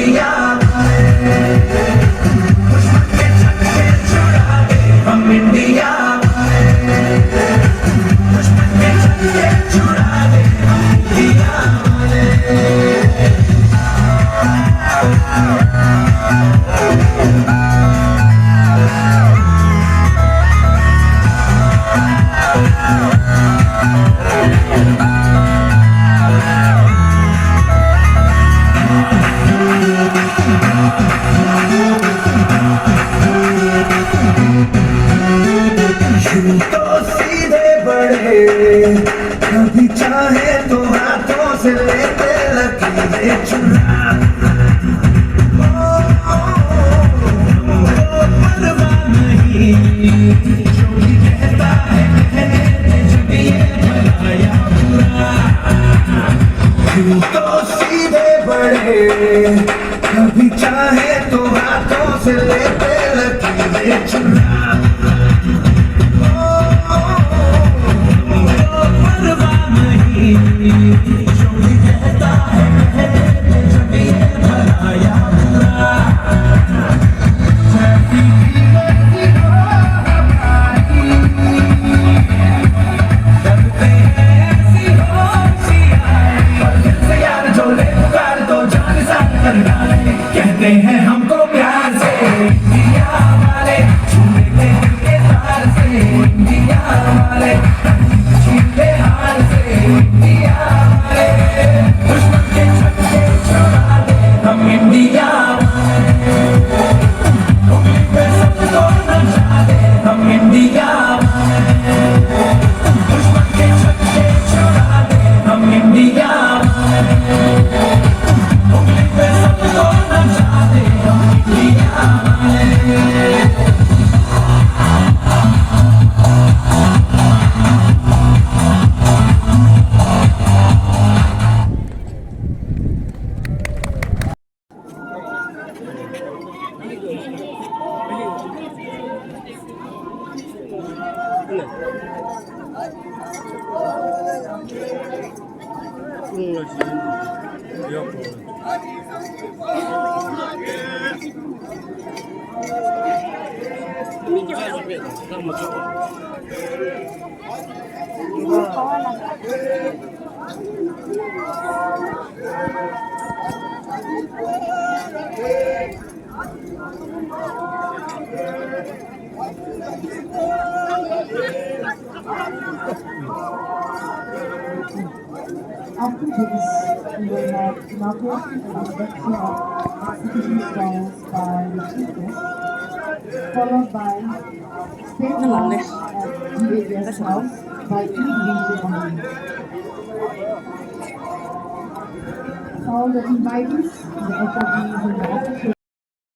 India वाले, दुश्मन के छक्के छुड़ा दे हम इंडिया वाले, दुश्मन के छक्के छुड़ा दे हम इंडिया वाले। तो सीधे बढ़े, कभी चाहे तो हाथों से लेते लकीरें चुरा, परवाह नहीं जो भी कहता है कहने दे, जब ये भला या बुरा। क्यों तो सीधे बढ़े, कभी चाहे तो हाथों से लेते लकीरें चुरा, जो भी कहता है कहने दे, जब ये भला या बुरा। जैसी भी मर्जी हो हमारी, करते हैं ऐसी होशियारी, और दिल से यार जो ले पुकार तो जान साथ कर डाले, कहते हैं हमको प्यार से इंडिया वाले, छूने के दिल के तार से इंडिया वाले, छूने हार से इंडिया वाले, दुश्मन के छक्के छुड़ा दे हम इंडिया वाले, उंगली पे सबको नचा दे हम इंडिया वाले, दुश्मन के छक्के छुड़ा दे हम इंडिया वाले, उंगली पे सबको नचा दे हम इंडिया वाले। After this, we will have inauguration and introduction of exhibition stalls by the chief guest, followed by state launch at GA Guest House by individual only. All the invitees, the attendees, and the officials